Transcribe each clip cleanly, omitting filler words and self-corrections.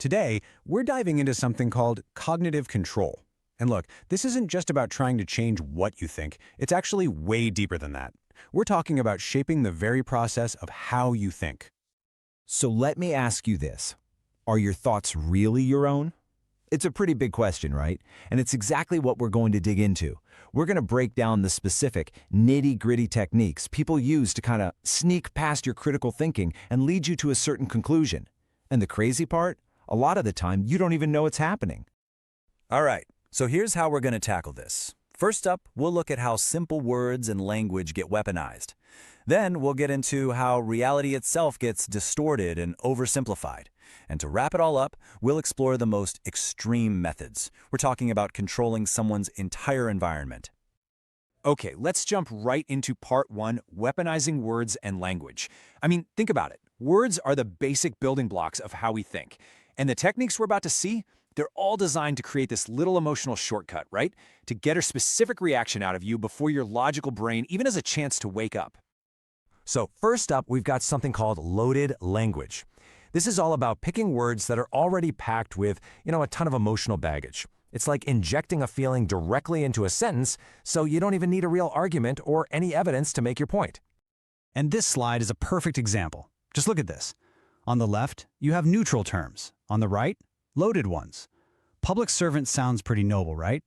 Today, we're diving into something called cognitive control. And look, this isn't just about trying to change what you think. It's actually way deeper than that. We're talking about shaping the very process of how you think. So let me ask you this. Are your thoughts really your own? It's a pretty big question, right? And it's exactly what we're going to dig into. We're going to break down the specific, nitty-gritty techniques people use to kind of sneak past your critical thinking and lead you to a certain conclusion. And the crazy part? A lot of the time, you don't even know it's happening. All right, so here's how we're going to tackle this. First up, we'll look at how simple words and language get weaponized. Then we'll get into how reality itself gets distorted and oversimplified. And to wrap it all up, we'll explore the most extreme methods. We're talking about controlling someone's entire environment. Okay, let's jump right into part one, weaponizing words and language. I mean, think about it. Words are the basic building blocks of how we think. And the techniques we're about to see, they're all designed to create this little emotional shortcut, right? To get a specific reaction out of you before your logical brain even has a chance to wake up. So first up, we've got something called loaded language. This is all about picking words that are already packed with, a ton of emotional baggage. It's like injecting a feeling directly into a sentence, so you don't even need a real argument or any evidence to make your point. And this slide is a perfect example. Just look at this. On the left, you have neutral terms. On the right, loaded ones. Public servant sounds pretty noble, right?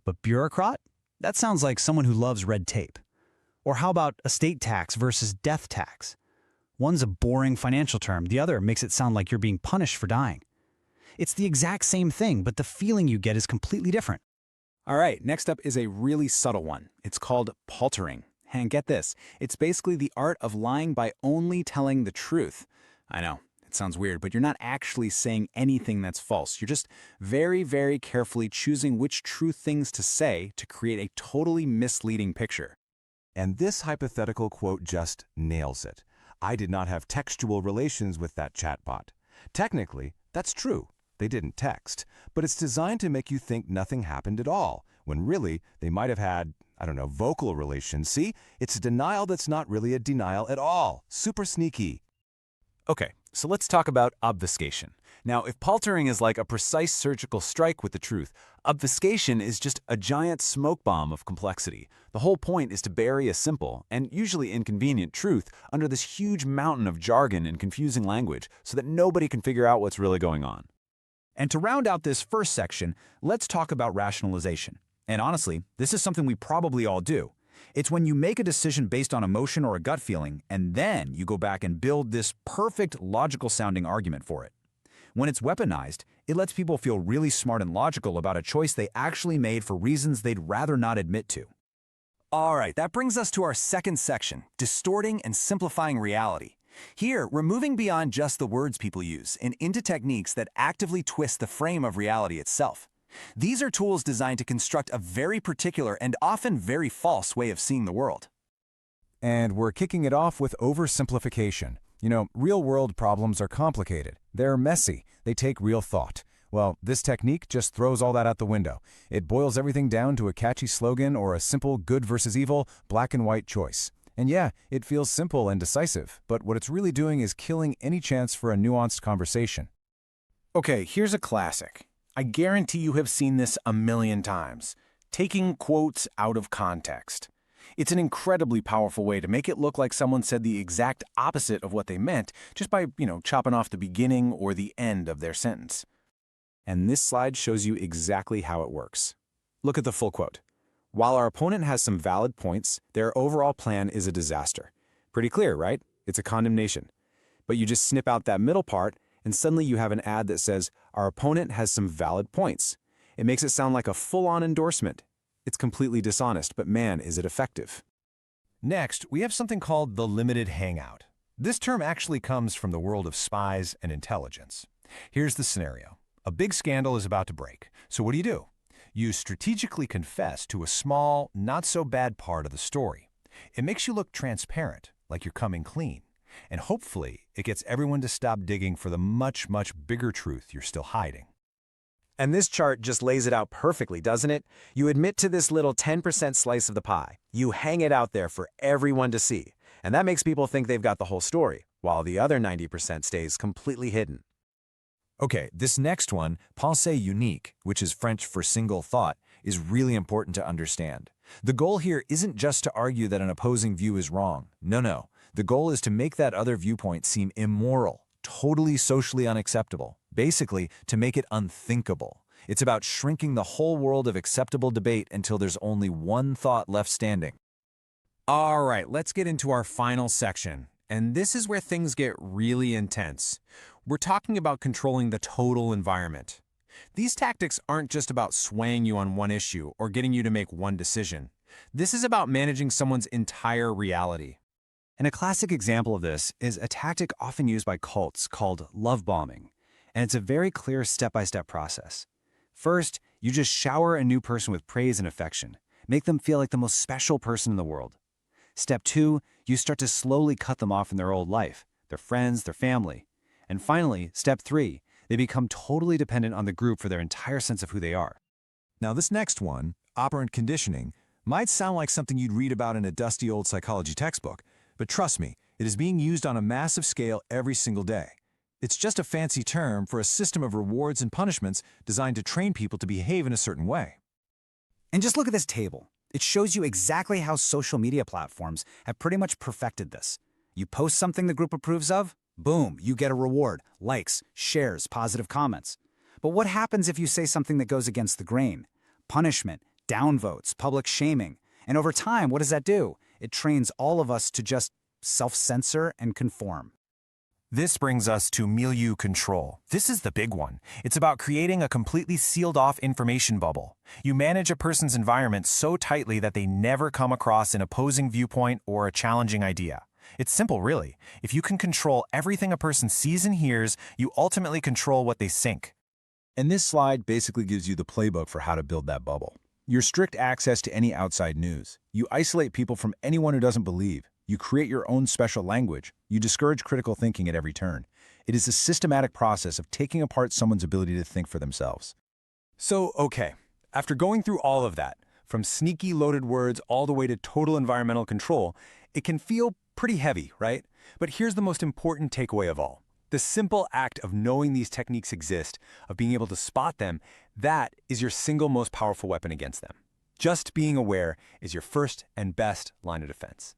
But bureaucrat? That sounds like someone who loves red tape. Or how about estate tax versus death tax? One's a boring financial term, the other makes it sound like you're being punished for dying. It's the exact same thing, but the feeling you get is completely different. All right, next up is a really subtle one. It's called paltering. And get this, it's basically the art of lying by only telling the truth. I know, it sounds weird, but you're not actually saying anything that's false. You're just very, very carefully choosing which true things to say to create a totally misleading picture. And this hypothetical quote just nails it. I did not have textual relations with that chatbot. Technically, that's true. They didn't text, but it's designed to make you think nothing happened at all, when really they might have had, vocal relations. See, it's a denial that's not really a denial at all. Super sneaky. Okay, so let's talk about obfuscation. Now, if paltering is like a precise surgical strike with the truth, obfuscation is just a giant smoke bomb of complexity. The whole point is to bury a simple, and usually inconvenient, truth under this huge mountain of jargon and confusing language so that nobody can figure out what's really going on. And to round out this first section, let's talk about rationalization. And honestly, this is something we probably all do. It's when you make a decision based on emotion or a gut feeling, and then you go back and build this perfect logical-sounding argument for it. When it's weaponized, it lets people feel really smart and logical about a choice they actually made for reasons they'd rather not admit to. All right, that brings us to our second section, distorting and simplifying reality. Here, we're moving beyond just the words people use and into techniques that actively twist the frame of reality itself. These are tools designed to construct a very particular and often very false way of seeing the world. And we're kicking it off with oversimplification. Real-world problems are complicated. They're messy. They take real thought. Well, this technique just throws all that out the window. It boils everything down to a catchy slogan or a simple good versus evil, black and white choice. And yeah, it feels simple and decisive, but what it's really doing is killing any chance for a nuanced conversation. Okay, here's a classic. I guarantee you have seen this a million times. Taking quotes out of context. It's an incredibly powerful way to make it look like someone said the exact opposite of what they meant just by, chopping off the beginning or the end of their sentence. And this slide shows you exactly how it works. Look at the full quote. While our opponent has some valid points, their overall plan is a disaster. Pretty clear, right? It's a condemnation. But you just snip out that middle part, and suddenly you have an ad that says, our opponent has some valid points. It makes it sound like a full-on endorsement. It's completely dishonest, but man, is it effective. Next, we have something called the limited hangout. This term actually comes from the world of spies and intelligence. Here's the scenario. A big scandal is about to break. So what do? You strategically confess to a small, not-so-bad part of the story. It makes you look transparent, like you're coming clean. And hopefully, it gets everyone to stop digging for the much, much bigger truth you're still hiding. And this chart just lays it out perfectly, doesn't it? You admit to this little 10% slice of the pie. You hang it out there for everyone to see. And that makes people think they've got the whole story, while the other 90% stays completely hidden. Okay, this next one, pensée unique, which is French for single thought, is really important to understand. The goal here isn't just to argue that an opposing view is wrong. No. The goal is to make that other viewpoint seem immoral, totally socially unacceptable, basically to make it unthinkable. It's about shrinking the whole world of acceptable debate until there's only one thought left standing. All right, let's get into our final section. And this is where things get really intense. We're talking about controlling the total environment. These tactics aren't just about swaying you on one issue or getting you to make one decision. This is about managing someone's entire reality. And a classic example of this is a tactic often used by cults called love bombing. And it's a very clear step-by-step process. First, you just shower a new person with praise and affection. Make them feel like the most special person in the world. Step 2, you start to slowly cut them off from their old life, their friends, their family. And finally, step 3, they become totally dependent on the group for their entire sense of who they are. Now this next one, operant conditioning, might sound like something you'd read about in a dusty old psychology textbook, but trust me, it is being used on a massive scale every single day. It's just a fancy term for a system of rewards and punishments designed to train people to behave in a certain way. And just look at this table. It shows you exactly how social media platforms have pretty much perfected this. You post something the group approves of, boom, you get a reward, likes, shares, positive comments. But what happens if you say something that goes against the grain? Punishment, downvotes, public shaming. And over time, what does that do? It trains all of us to just self-censor and conform. This brings us to milieu control. This is the big one. It's about creating a completely sealed-off information bubble. You manage a person's environment so tightly that they never come across an opposing viewpoint or a challenging idea. It's simple, really. If you can control everything a person sees and hears, you ultimately control what they think. And this slide basically gives you the playbook for how to build that bubble. You restrict access to any outside news. You isolate people from anyone who doesn't believe. You create your own special language. You discourage critical thinking at every turn. It is a systematic process of taking apart someone's ability to think for themselves. So, okay, after going through all of that, from sneaky loaded words all the way to total environmental control, it can feel pretty heavy, right? But here's the most important takeaway of all. The simple act of knowing these techniques exist, of being able to spot them, that is your single most powerful weapon against them. Just being aware is your first and best line of defense.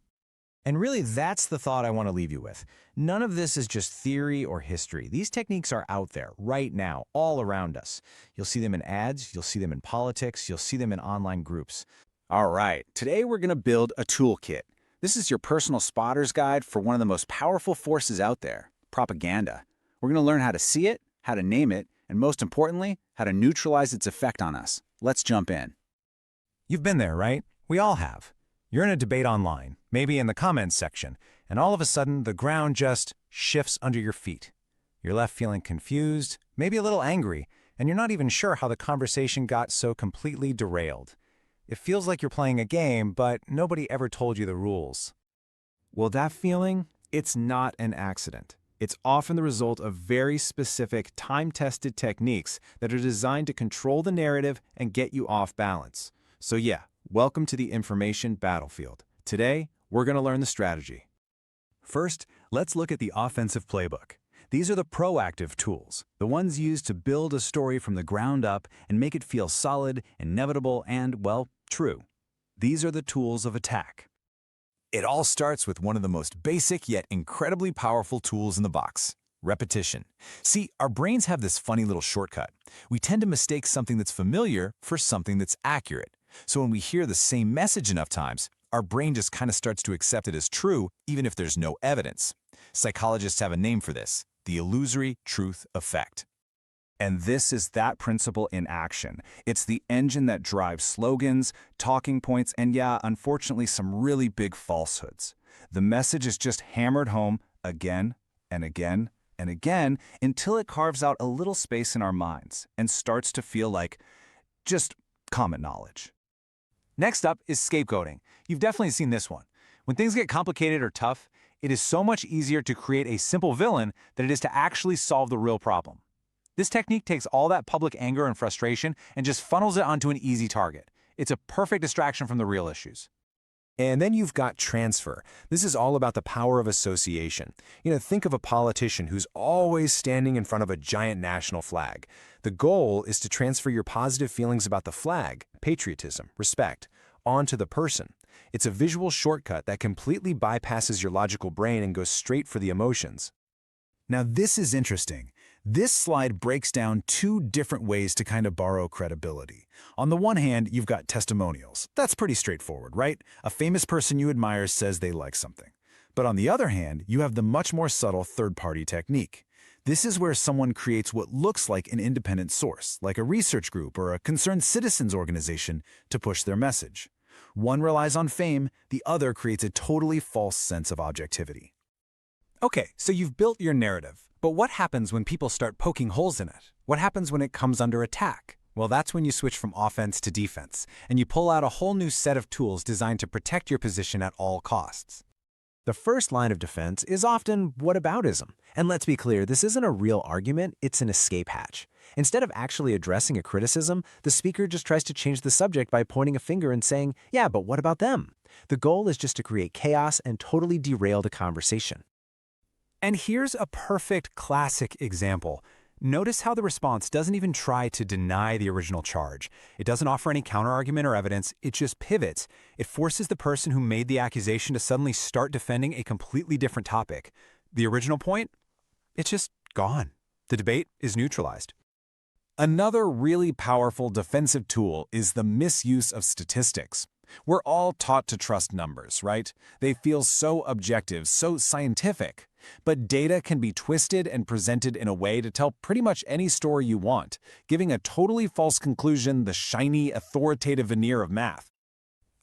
And really, that's the thought I want to leave you with. None of this is just theory or history. These techniques are out there, right now, all around us. You'll see them in ads, you'll see them in politics, you'll see them in online groups. All right, today we're going to build a toolkit. This is your personal spotter's guide for one of the most powerful forces out there, propaganda. We're going to learn how to see it, how to name it, and most importantly, how to neutralize its effect on us. Let's jump in. You've been there, right? We all have. You're in a debate online, maybe in the comments section, and all of a sudden the ground just shifts under your feet. You're left feeling confused, maybe a little angry, and you're not even sure how the conversation got so completely derailed. It feels like you're playing a game, but nobody ever told you the rules. Well, that feeling, it's not an accident. It's often the result of very specific, time-tested techniques that are designed to control the narrative and get you off balance. So yeah, welcome to the information battlefield. Today, we're going to learn the strategy. First, let's look at the offensive playbook. These are the proactive tools, the ones used to build a story from the ground up and make it feel solid, inevitable, and, well, true. These are the tools of attack. It all starts with one of the most basic yet incredibly powerful tools in the box: repetition. See, our brains have this funny little shortcut. We tend to mistake something that's familiar for something that's accurate. So when we hear the same message enough times, our brain just kind of starts to accept it as true, even if there's no evidence. Psychologists have a name for this: the illusory truth effect. And this is that principle in action. It's the engine that drives slogans, talking points, and yeah, unfortunately, some really big falsehoods. The message is just hammered home again and again and again until it carves out a little space in our minds and starts to feel like just common knowledge. Next up is scapegoating. You've definitely seen this one. When things get complicated or tough, it is so much easier to create a simple villain than it is to actually solve the real problem. This technique takes all that public anger and frustration and just funnels it onto an easy target. It's a perfect distraction from the real issues. And then you've got transfer. This is all about the power of association. Think of a politician who's always standing in front of a giant national flag. The goal is to transfer your positive feelings about the flag, patriotism, respect, onto the person. It's a visual shortcut that completely bypasses your logical brain and goes straight for the emotions. Now this is interesting. This slide breaks down two different ways to kind of borrow credibility. On the one hand, you've got testimonials. That's pretty straightforward, right? A famous person you admire says they like something. But on the other hand, you have the much more subtle third-party technique. This is where someone creates what looks like an independent source, like a research group or a concerned citizens organization, to push their message. One relies on fame, the other creates a totally false sense of objectivity. Okay, so you've built your narrative. But what happens when people start poking holes in it? What happens when it comes under attack? Well, that's when you switch from offense to defense, and you pull out a whole new set of tools designed to protect your position at all costs. The first line of defense is often whataboutism. And let's be clear, this isn't a real argument, it's an escape hatch. Instead of actually addressing a criticism, the speaker just tries to change the subject by pointing a finger and saying, yeah, but what about them? The goal is just to create chaos and totally derail the conversation. And here's a perfect classic example. Notice how the response doesn't even try to deny the original charge. It doesn't offer any counterargument or evidence, it just pivots. It forces the person who made the accusation to suddenly start defending a completely different topic. The original point? It's just gone. The debate is neutralized. Another really powerful defensive tool is the misuse of statistics. We're all taught to trust numbers, right? They feel so objective, so scientific. But data can be twisted and presented in a way to tell pretty much any story you want, giving a totally false conclusion the shiny, authoritative veneer of math.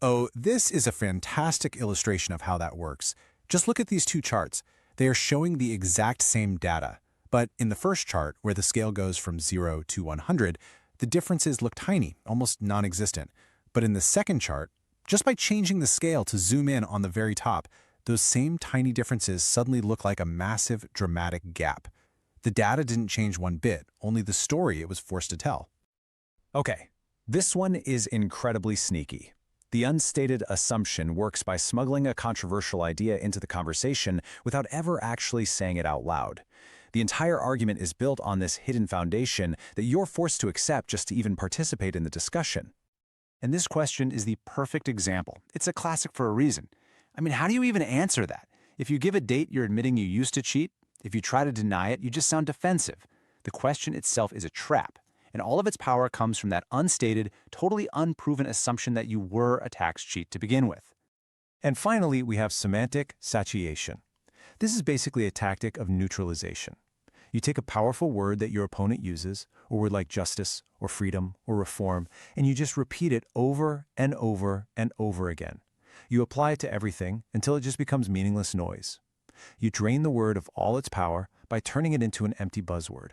Oh, this is a fantastic illustration of how that works. Just look at these two charts. They are showing the exact same data. But in the first chart, where the scale goes from 0 to 100, the differences look tiny, almost non-existent. But in the second chart, just by changing the scale to zoom in on the very top, those same tiny differences suddenly look like a massive, dramatic gap. The data didn't change one bit, only the story it was forced to tell. Okay, this one is incredibly sneaky. The unstated assumption works by smuggling a controversial idea into the conversation without ever actually saying it out loud. The entire argument is built on this hidden foundation that you're forced to accept just to even participate in the discussion. And this question is the perfect example. It's a classic for a reason. I mean, how do you even answer that? If you give a date, you're admitting you used to cheat. If you try to deny it, you just sound defensive. The question itself is a trap, and all of its power comes from that unstated, totally unproven assumption that you were a tax cheat to begin with. And finally, we have semantic satiation. This is basically a tactic of neutralization. You take a powerful word that your opponent uses, a word like justice or freedom or reform, and you just repeat it over and over and over again. You apply it to everything until it just becomes meaningless noise. You drain the word of all its power by turning it into an empty buzzword.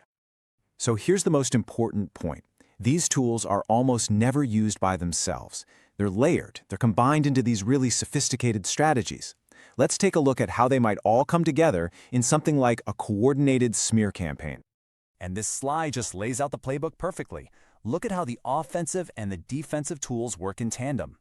So here's the most important point. These tools are almost never used by themselves. They're layered, they're combined into these really sophisticated strategies. Let's take a look at how they might all come together in something like a coordinated smear campaign. And this slide just lays out the playbook perfectly. Look at how the offensive and the defensive tools work in tandem.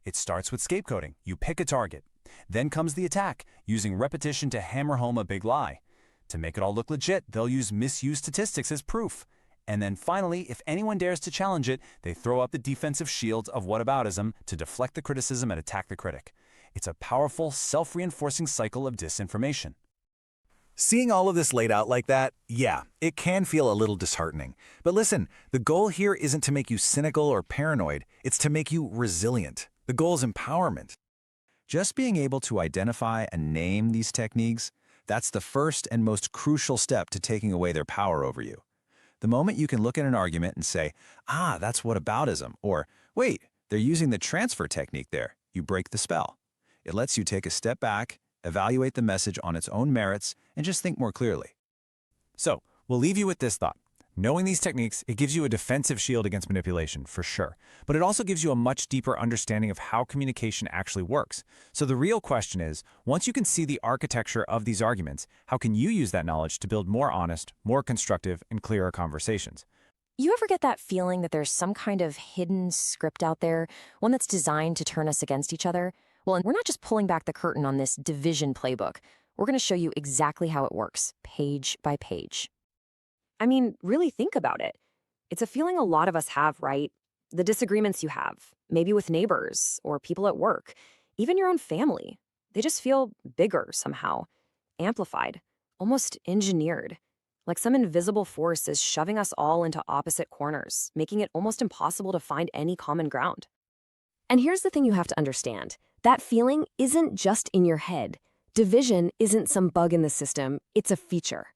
It starts with scapegoating. You pick a target. Then comes the attack, using repetition to hammer home a big lie. To make it all look legit, they'll use misused statistics as proof. And then finally, if anyone dares to challenge it, they throw up the defensive shields of whataboutism to deflect the criticism and attack the critic. It's a powerful, self-reinforcing cycle of disinformation. Seeing all of this laid out like that, yeah, it can feel a little disheartening. But listen, the goal here isn't to make you cynical or paranoid, it's to make you resilient. The goal is empowerment. Just being able to identify and name these techniques, that's the first and most crucial step to taking away their power over you. The moment you can look at an argument and say, ah, that's whataboutism, or wait, they're using the transfer technique there, you break the spell. It lets you take a step back, evaluate the message on its own merits, and just think more clearly. So, we'll leave you with this thought. Knowing these techniques, it gives you a defensive shield against manipulation, for sure. But it also gives you a much deeper understanding of how communication actually works. So the real question is, once you can see the architecture of these arguments, how can you use that knowledge to build more honest, more constructive, and clearer conversations? You ever get that feeling that there's some kind of hidden script out there, one that's designed to turn us against each other? Well, and we're not just pulling back the curtain on this division playbook. We're going to show you exactly how it works, page by page. I mean, really think about it. It's a feeling a lot of us have, right? The disagreements you have, maybe with neighbors or people at work, even your own family. They just feel bigger somehow, amplified, almost engineered. Like some invisible force is shoving us all into opposite corners, making it almost impossible to find any common ground. And here's the thing you have to understand. That feeling isn't just in your head. Division isn't some bug in the system, it's a feature.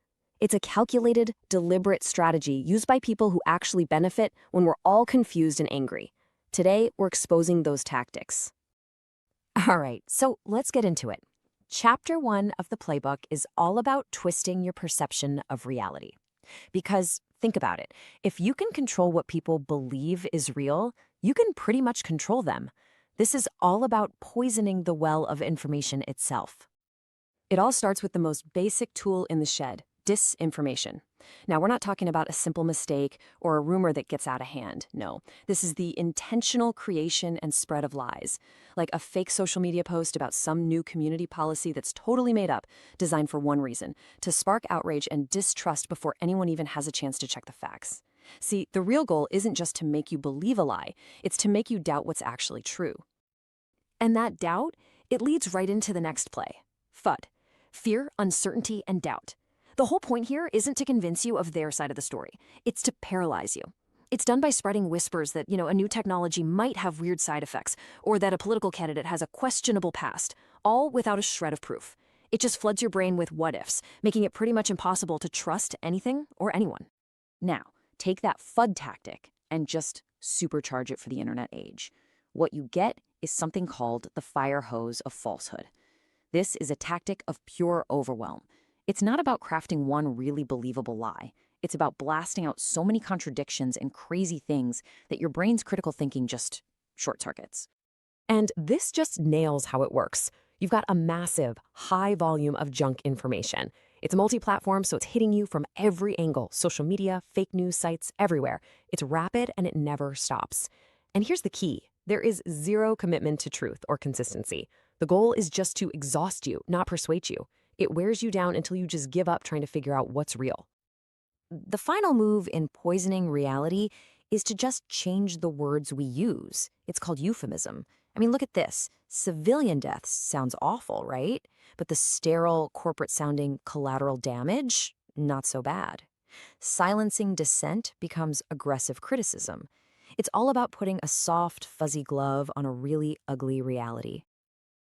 It's a calculated, deliberate strategy used by people who actually benefit when we're all confused and angry. Today, we're exposing those tactics. All right, so let's get into it. Chapter 1 of the playbook is all about twisting your perception of reality. Because, think about it, if you can control what people believe is real, you can pretty much control them. This is all about poisoning the well of information itself. It all starts with the most basic tool in the shed, disinformation. Now, we're not talking about a simple mistake or a rumor that gets out of hand. No, this is the intentional creation and spread of lies, like a fake social media post about some new community policy that's totally made up, designed for one reason, to spark outrage and distrust before anyone even has a chance to check the facts. See, the real goal isn't just to make you believe a lie, it's to make you doubt what's actually true. And that doubt, it leads right into the next play, FUD, fear, uncertainty, and doubt. The whole point here isn't to convince you of their side of the story. It's to paralyze you. It's done by spreading whispers that, a new technology might have weird side effects, or that a political candidate has a questionable past, all without a shred of proof. It just floods your brain with what-ifs, making it pretty much impossible to trust anything or anyone. Now, take that FUD tactic and just supercharge it for the internet age. What you get is something called the fire hose of falsehood. This is a tactic of pure overwhelm. It's not about crafting one really believable lie. It's about blasting out so many contradictions and crazy things that your brain's critical thinking just short circuits. And this just nails how it works. You've got a massive, high volume of junk information. It's multi-platform, so it's hitting you from every angle, social media, fake news sites, everywhere. It's rapid and it never stops. And here's the key. There is zero commitment to truth or consistency. The goal is just to exhaust you, not persuade you. It wears you down until you just give up trying to figure out what's real. The final move in poisoning reality is to just change the words we use. It's called euphemism. I mean, look at this. Civilian deaths sounds awful, right? But the sterile, corporate-sounding collateral damage, not so bad. Silencing dissent becomes aggressive criticism. It's all about putting a soft, fuzzy glove on a really ugly reality.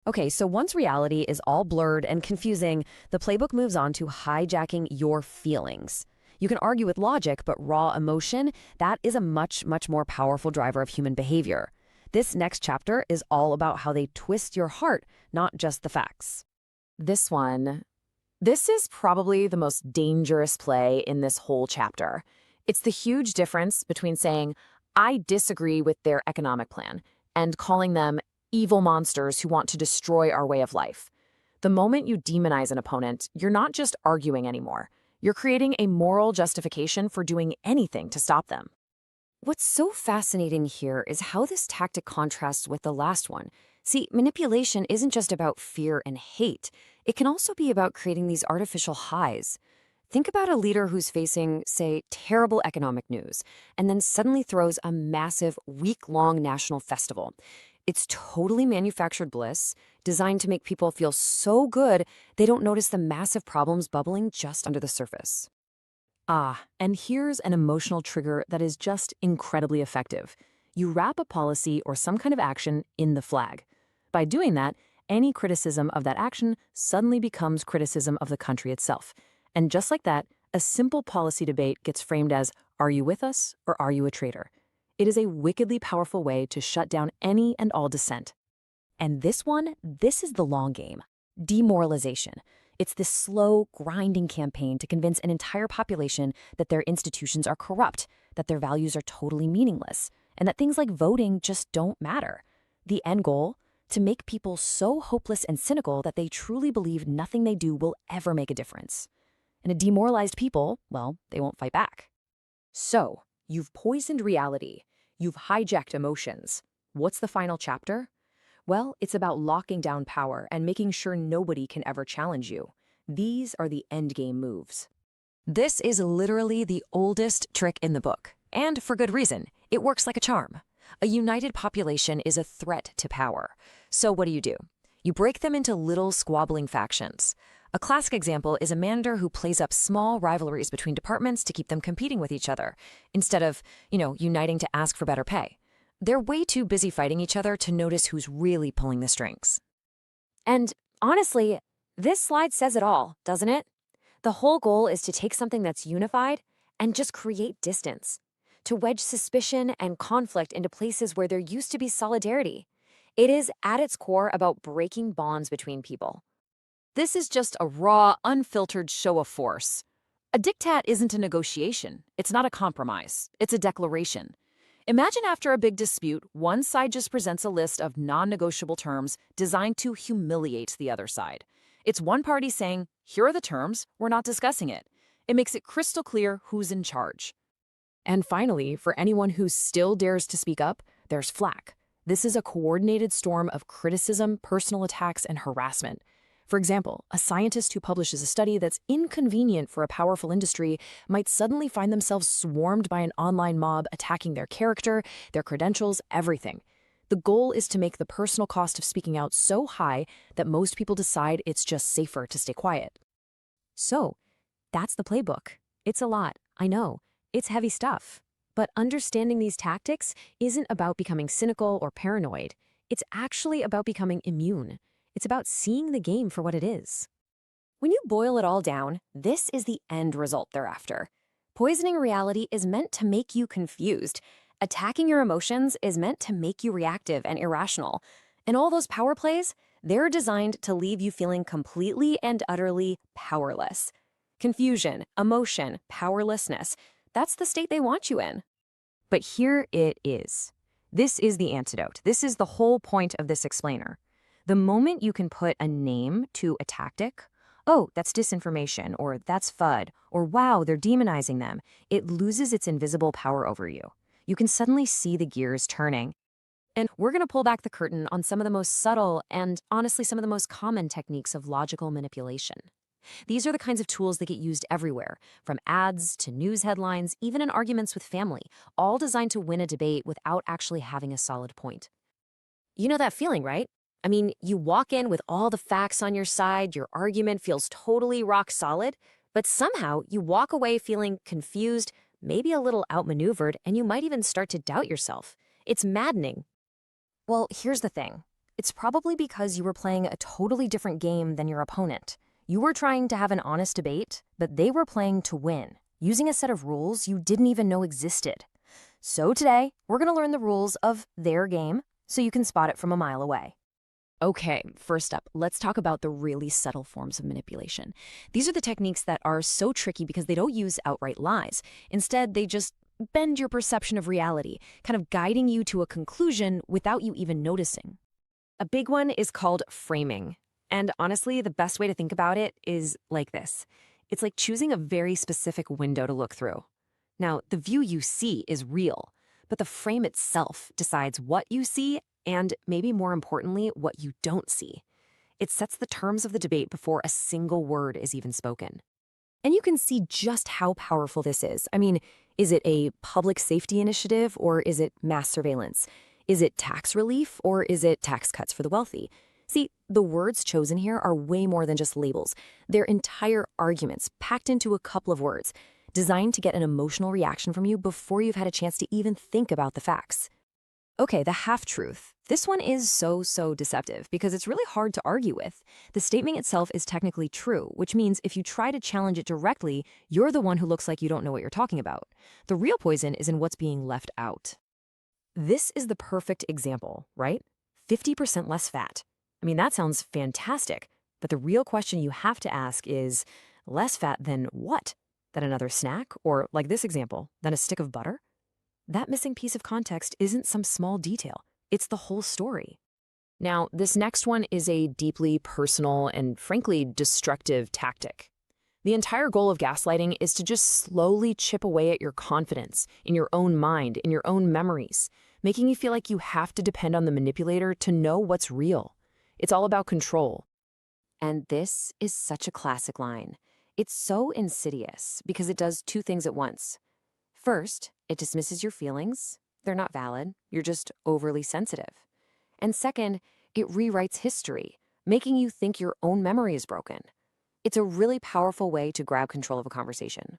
Okay, so once reality is all blurred and confusing, the playbook moves on to hijacking your feelings. You can argue with logic, but raw emotion, that is a much, much more powerful driver of human behavior. This next chapter is all about how they twist your heart, not just the facts. This is probably the most dangerous play in this whole chapter. It's the huge difference between saying, I disagree with their economic plan, and calling them evil monsters who want to destroy our way of life. The moment you demonize an opponent, you're not just arguing anymore. You're creating a moral justification for doing anything to stop them. What's so fascinating here is how this tactic contrasts with the last one. See, manipulation isn't just about fear and hate. It can also be about creating these artificial highs. Think about a leader who's facing, say, terrible economic news, and then suddenly throws a massive, week-long national festival. It's totally manufactured bliss, designed to make people feel so good they don't notice the massive problems bubbling just under the surface. And here's an emotional trigger that is just incredibly effective. You wrap a policy or some kind of action in the flag. By doing that, any criticism of that action suddenly becomes criticism of the country itself. And just like that, a simple policy debate gets framed as, are you with us or are you a traitor? It is a wickedly powerful way to shut down any and all dissent. And this is the long game. Demoralization. It's this slow, grinding campaign to convince an entire population that their institutions are corrupt, that their values are totally meaningless, and that things like voting just don't matter. The end goal? To make people so hopeless and cynical that they truly believe nothing they do will ever make a difference. And a demoralized people, well, they won't fight back. So, you've poisoned reality. You've hijacked emotions. What's the final chapter? Well, it's about locking down power and making sure nobody can ever challenge you. These are the endgame moves. This is literally the oldest trick in the book, and for good reason. It works like a charm. A united population is a threat to power. So what do? You break them into little squabbling factions. A classic example is a manager who plays up small rivalries between departments to keep them competing with each other, instead of, uniting to ask for better pay. They're way too busy fighting each other to notice who's really pulling the strings. And honestly, this slide says it all, doesn't it? The whole goal is to take something that's unified and just create distance, to wedge suspicion and conflict into places where there used to be solidarity. It is, at its core, about breaking bonds between people. This is just a raw, unfiltered show of force. A diktat isn't a negotiation. It's not a compromise. It's a declaration. Imagine after a big dispute, one side just presents a list of non-negotiable terms designed to humiliate the other side. It's one party saying, here are the terms, we're not discussing it. It makes it crystal clear who's in charge. And finally, for anyone who still dares to speak up, there's Flack. This is a coordinated storm of criticism, personal attacks, and harassment. For example, a scientist who publishes a study that's inconvenient for a powerful industry might suddenly find themselves swarmed by an online mob attacking their character, their credentials, everything. The goal is to make the personal cost of speaking out so high that most people decide it's just safer to stay quiet. So, that's the playbook. It's a lot, I know. It's heavy stuff. But understanding these tactics isn't about becoming cynical or paranoid. It's actually about becoming immune. It's about seeing the game for what it is. When you boil it all down, this is the end result they're after. Poisoning reality is meant to make you confused. Attacking your emotions is meant to make you reactive and irrational. And all those power plays, they're designed to leave you feeling completely and utterly powerless. Confusion, emotion, powerlessness, that's the state they want you in. But here it is. This is the antidote. This is the whole point of this explainer. The moment you can put a name to a tactic, oh, that's disinformation, or that's FUD, or wow, they're demonizing them, it loses its invisible power over you. You can suddenly see the gears turning. And we're going to pull back the curtain on some of the most subtle and, honestly, some of the most common techniques of logical manipulation. These are the kinds of tools that get used everywhere, from ads to news headlines, even in arguments with family, all designed to win a debate without actually having a solid point. You know that feeling, right? I mean, you walk in with all the facts on your side, your argument feels totally rock solid, but somehow you walk away feeling confused, maybe a little outmaneuvered, and you might even start to doubt yourself. It's maddening. Well, here's the thing. It's probably because you were playing a totally different game than your opponent. You were trying to have an honest debate, but they were playing to win, using a set of rules you didn't even know existed. So today, we're going to learn the rules of their game so you can spot it from a mile away. Okay, first up, let's talk about the really subtle forms of manipulation. These are the techniques that are so tricky because they don't use outright lies. Instead, they just bend your perception of reality, kind of guiding you to a conclusion without you even noticing. A big one is called framing. And honestly, the best way to think about it is like this. It's like choosing a very specific window to look through. Now, the view you see is real, but the frame itself decides what you see and, maybe more importantly, what you don't see. It sets the terms of the debate before a single word is even spoken. And you can see just how powerful this is. I mean, is it a public safety initiative or is it mass surveillance? Is it tax relief or is it tax cuts for the wealthy? See, the words chosen here are way more than just labels. They're entire arguments packed into a couple of words, designed to get an emotional reaction from you before you've had a chance to even think about the facts. Okay, the half-truth. This one is so deceptive because it's really hard to argue with. The statement itself is technically true, which means if you try to challenge it directly, you're the one who looks like you don't know what you're talking about. The real poison is in what's being left out. This is the perfect example, right? 50% less fat. I mean, that sounds fantastic, but the real question you have to ask is, less fat than what? Than another snack? Or, like this example, than a stick of butter? That missing piece of context isn't some small detail. It's the whole story. Now, this next one is a deeply personal and, frankly, destructive tactic. The entire goal of gaslighting is to just slowly chip away at your confidence, in your own mind, in your own memories. making you feel like you have to depend on the manipulator to know what's real. It's all about control. And this is such a classic line. It's so insidious because it does two things at once. First, it dismisses your feelings. They're not valid. You're just overly sensitive. And second, it rewrites history, making you think your own memory is broken. It's a really powerful way to grab control of a conversation.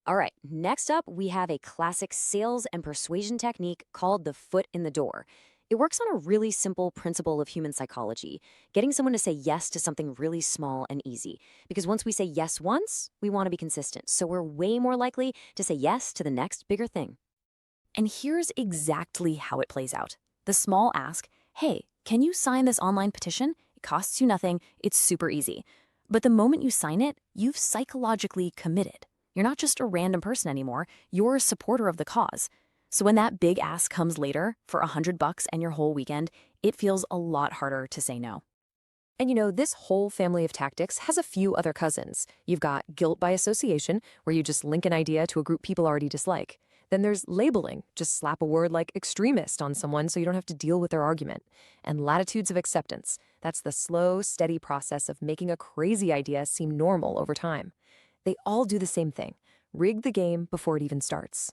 All right, next up, we have a classic sales and persuasion technique called the foot in the door. It works on a really simple principle of human psychology, getting someone to say yes to something really small and easy. Because once we say yes once, we want to be consistent. So we're way more likely to say yes to the next bigger thing. And here's exactly how it plays out. The small ask, hey, can you sign this online petition? It costs you nothing. It's super easy. But the moment you sign it, you've psychologically committed. You're not just a random person anymore. You're a supporter of the cause. So when that big ask comes later for $100 and your whole weekend, it feels a lot harder to say no. And this whole family of tactics has a few other cousins. You've got guilt by association, where you just link an idea to a group people already dislike. Then there's labeling, just slap a word like extremist on someone so you don't have to deal with their argument. And latitudes of acceptance, that's the slow, steady process of making a crazy idea seem normal over time. They all do the same thing, rig the game before it even starts.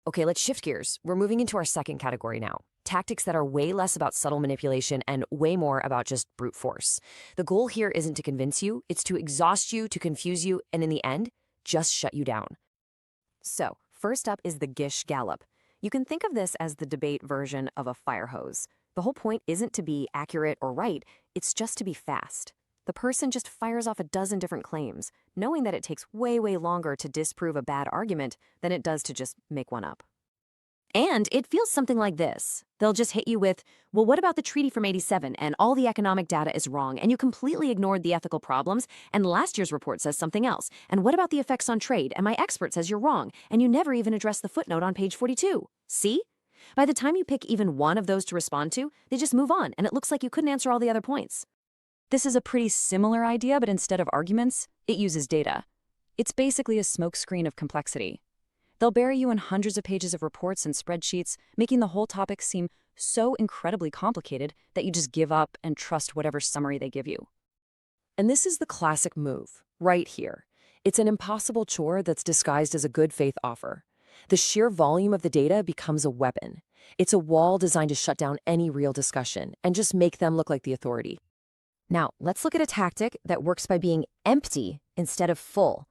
Okay, let's shift gears. We're moving into our second category now. Tactics that are way less about subtle manipulation and way more about just brute force. The goal here isn't to convince you, it's to exhaust you, to confuse you, and in the end, just shut you down. So, first up is the Gish Gallop. You can think of this as the debate version of a fire hose. The whole point isn't to be accurate or right, it's just to be fast. The person just fires off a dozen different claims, knowing that it takes way, way longer to disprove a bad argument than it does to just make one up. And it feels something like this. They'll just hit you with, well, what about the treaty from '87 and all the economic data is wrong and you completely ignored the ethical problems and last year's report says something else. And what about the effects on trade and my expert says you're wrong and you never even addressed the footnote on page 42. See? By the time you pick even one of those to respond to, they just move on and it looks like you couldn't answer all the other points. This is a pretty similar idea, but instead of arguments, it uses data. It's basically a smokescreen of complexity. They'll bury you in hundreds of pages of reports and spreadsheets, making the whole topic seem so incredibly complicated that you just give up and trust whatever summary they give you. And this is the classic move, right here. It's an impossible chore that's disguised as a good faith offer. The sheer volume of the data becomes a weapon. It's a wall designed to shut down any real discussion and just make them look like the authority. Now, let's look at a tactic that works by being empty instead of full.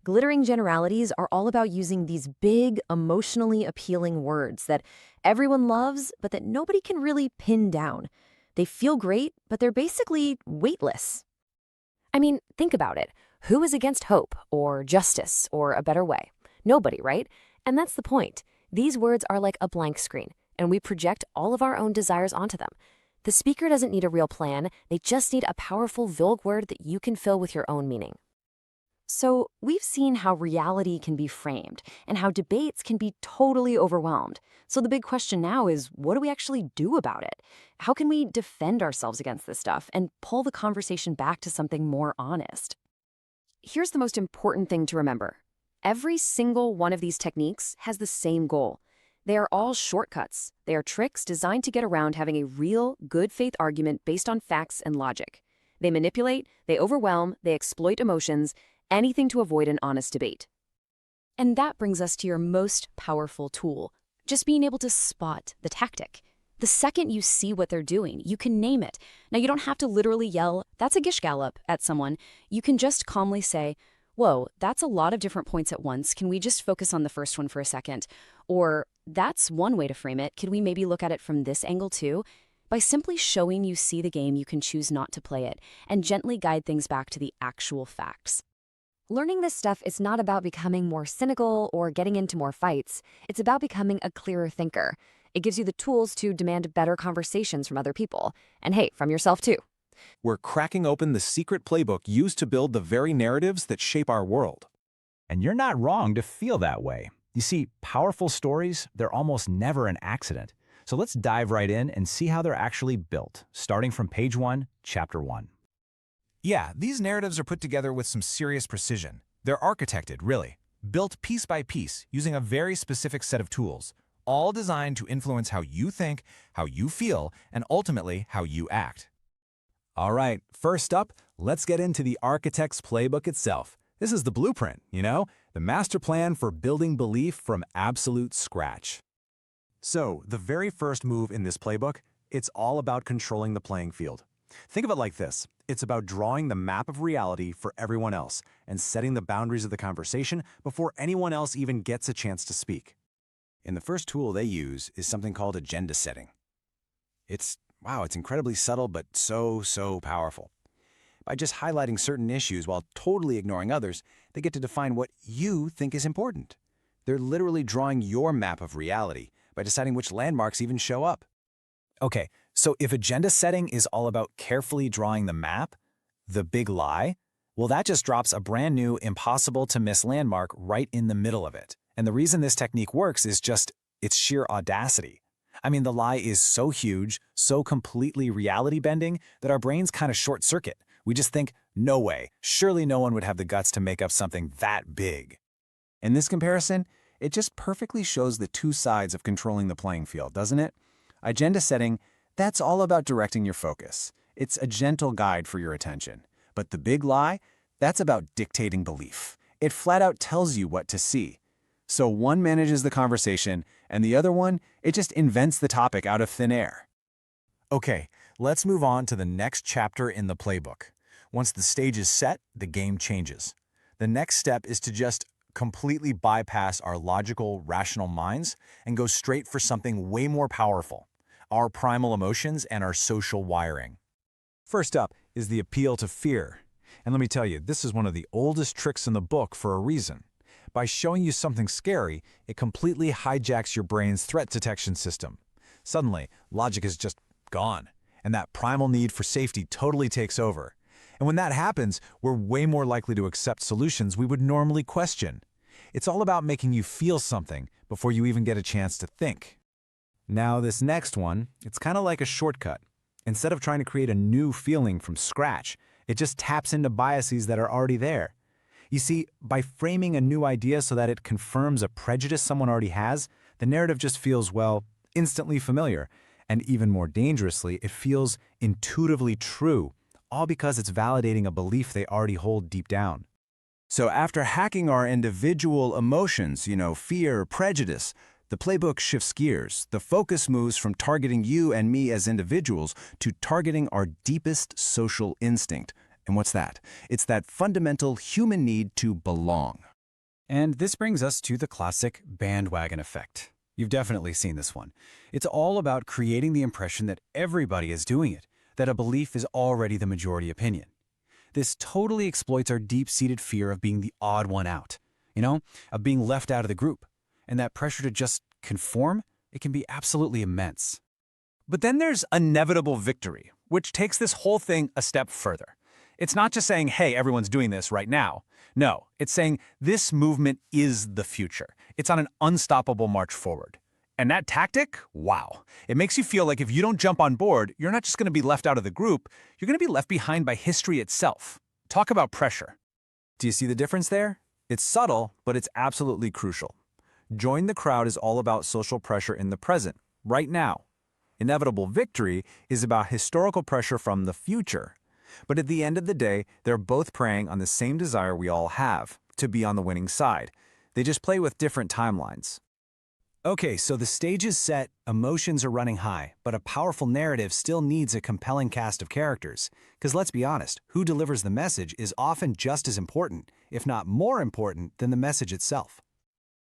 Glittering generalities are all about using these big, emotionally appealing words that everyone loves, but that nobody can really pin down. They feel great, but they're basically weightless. I mean, think about it. Who is against hope, or justice, or a better way? Nobody, right? And that's the point. These words are like a blank screen, and we project all of our own desires onto them. The speaker doesn't need a real plan, they just need a powerful Vogue word that you can fill with your own meaning. So we've seen how reality can be framed and how debates can be totally overwhelmed. So the big question now is, what do we actually do about it? How can we defend ourselves against this stuff and pull the conversation back to something more honest? Here's the most important thing to remember. Every single one of these techniques has the same goal. They are all shortcuts. They are tricks designed to get around having a real, good faith argument based on facts and logic. They manipulate, they overwhelm, they exploit emotions, anything to avoid an honest debate. And that brings us to your most powerful tool, just being able to spot the tactic. The second you see what they're doing, you can name it. Now, you don't have to literally yell, "That's a Gish Gallop," at someone. You can just calmly say, "Whoa, that's a lot of different points at once. Can we just focus on the first one for a second?" Or, "That's one way to frame it. Could we maybe look at it from this angle too?" By simply showing you see the game, you can choose not to play it and gently guide things back to the actual facts. Learning this stuff is not about becoming more cynical or getting into more fights. It's about becoming a clearer thinker. It gives you the tools to demand better conversations from other people. And hey, from yourself too. We're cracking open the secret playbook used to build the very narratives that shape our world. And you're not wrong to feel that way. You see, powerful stories, they're almost never an accident. So let's dive right in and see how they're actually built, starting from page 1, chapter 1. Yeah, these narratives are put together with some serious precision. They're architected, really, built piece by piece using a very specific set of tools, all designed to influence how you think, how you feel, and ultimately how you act. All right, first up, let's get into the Archetypes Playbook itself. This is the blueprint, the master plan for building belief from absolute scratch. So, the very first move in this playbook, it's all about controlling the playing field. Think of it like this. It's about drawing the map of reality for everyone else and setting the boundaries of the conversation before anyone else even gets a chance to speak. And the first tool they use is something called agenda setting. It's incredibly subtle, but so powerful. By just highlighting certain issues while totally ignoring others, they get to define what you think is important. They're literally drawing your map of reality by deciding which landmarks even show up. Okay, so if agenda setting is all about carefully drawing the map, the big lie, well, that just drops a brand new, impossible-to-miss landmark right in the middle of it. And the reason this technique works is just its sheer audacity. I mean, the lie is so huge, so completely reality-bending that our brains kind of short-circuit. We just think, no way, surely no one would have the guts to make up something that big. In this comparison, it just perfectly shows the two sides of controlling the playing field, doesn't it? Agenda setting, that's all about directing your focus. It's a gentle guide for your attention. But the big lie, that's about dictating belief. It flat out tells you what to see. So one manages the conversation, and the other one, it just invents the topic out of thin air. Okay, let's move on to the next chapter in the playbook. Once the stage is set, the game changes. The next step is to just completely bypass our logical, rational minds and go straight for something way more powerful, our primal emotions and our social wiring. First up is the appeal to fear. And let me tell you, this is one of the oldest tricks in the book for a reason. By showing you something scary, it completely hijacks your brain's threat detection system. Suddenly, logic is just gone, and that primal need for safety totally takes over. And when that happens, we're way more likely to accept solutions we would normally question. It's all about making you feel something before you even get a chance to think. Now, this next one, it's kind of like a shortcut. Instead of trying to create a new feeling from scratch, it just taps into biases that are already there. You see, by framing a new idea so that it confirms a prejudice someone already has, the narrative just feels, well, instantly familiar. And even more dangerously, it feels intuitively true, all because it's validating a belief they already hold deep down. So after hacking our individual emotions, fear, prejudice, the playbook shifts gears. The focus moves from targeting you and me as individuals to targeting our deepest social instinct. And what's that? It's that fundamental human need to belong. And this brings us to the classic bandwagon effect. You've definitely seen this one. It's all about creating the impression that everybody is doing it, that a belief is already the majority opinion. This totally exploits our deep-seated fear of being the odd one out, of being left out of the group. And that pressure to just conform, it can be absolutely immense. But then there's inevitable victory, which takes this whole thing a step further. It's not just saying, hey, everyone's doing this right now. No, it's saying this movement is the future. It's on an unstoppable march forward. And that tactic, wow. It makes you feel like if you don't jump on board, you're not just going to be left out of the group, you're going to be left behind by history itself. Talk about pressure. Do you see the difference there? It's subtle, but it's absolutely crucial. Join the crowd is all about social pressure in the present, right now. Inevitable victory is about historical pressure from the future. But at the end of the day, they're both preying on the same desire we all have, to be on the winning side. They just play with different timelines. Okay, so the stage is set, emotions are running high, but a powerful narrative still needs a compelling cast of characters. Because let's be honest, who delivers the message is often just as important, if not more important, than the message itself.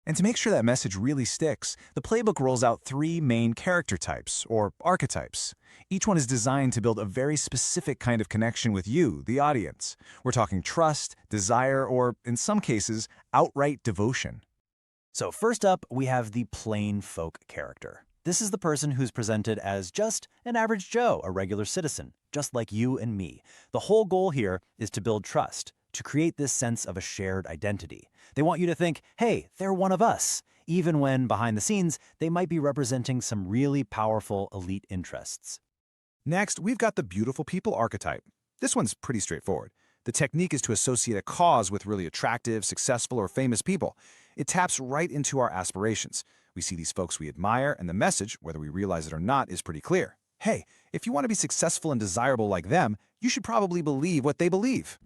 And to make sure that message really sticks, the playbook rolls out 3 main character types, or archetypes. Each one is designed to build a very specific kind of connection with you, the audience. We're talking trust, desire, or, in some cases, outright devotion. So first up, we have the plain folk character. This is the person who's presented as just an average Joe, a regular citizen, just like you and me. The whole goal here is to build trust, to create this sense of a shared identity. They want you to think, hey, they're one of us, even when, behind the scenes, they might be representing some really powerful elite interests. Next, we've got the beautiful people archetype. This one's pretty straightforward. The technique is to associate a cause with really attractive, successful, or famous people. It taps right into our aspirations. We see these folks we admire, and the message, whether we realize it or not, is pretty clear. Hey, if you want to be successful and desirable like them, you should probably believe what they believe.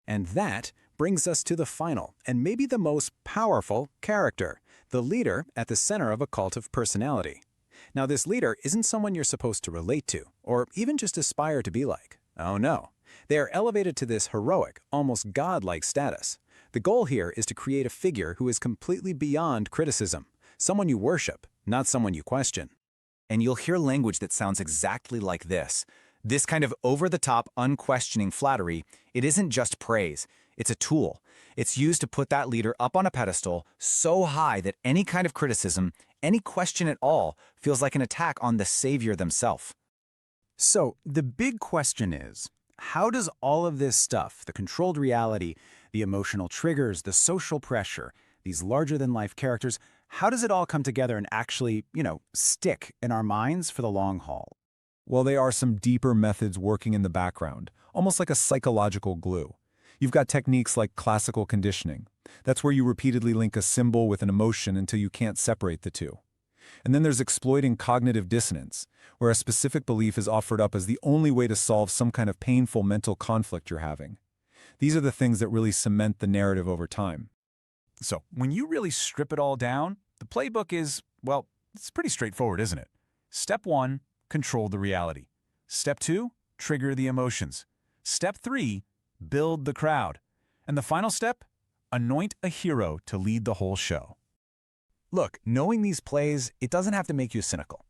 And that brings us to the final, and maybe the most powerful character, the leader at the center of a cult of personality. Now, this leader isn't someone you're supposed to relate to, or even just aspire to be like. Oh no. They are elevated to this heroic, almost godlike status. The goal here is to create a figure who is completely beyond criticism, someone you worship, not someone you question. And you'll hear language that sounds exactly like this. This kind of over-the-top, unquestioning flattery, it isn't just praise. It's a tool. It's used to put that leader up on a pedestal so high that any kind of criticism, any question at all, feels like an attack on the savior themselves. So, the big question is, how does all of this stuff, the controlled reality, the emotional triggers, the social pressure, these larger-than-life characters, how does it all come together and actually, stick in our minds for the long haul? Well, there are some deeper methods working in the background, almost like a psychological glue. You've got techniques like classical conditioning. That's where you repeatedly link a symbol with an emotion until you can't separate the two. And then there's exploiting cognitive dissonance, where a specific belief is offered up as the only way to solve some kind of painful mental conflict you're having. These are the things that really cement the narrative over time. So, when you really strip it all down, the playbook is, well, it's pretty straightforward, isn't it? Step 1, control the reality. Step 2, trigger the emotions. Step 3, build the crowd. And the final step, anoint a hero to lead the whole show. Look, knowing these plays, it doesn't have to make you cynical.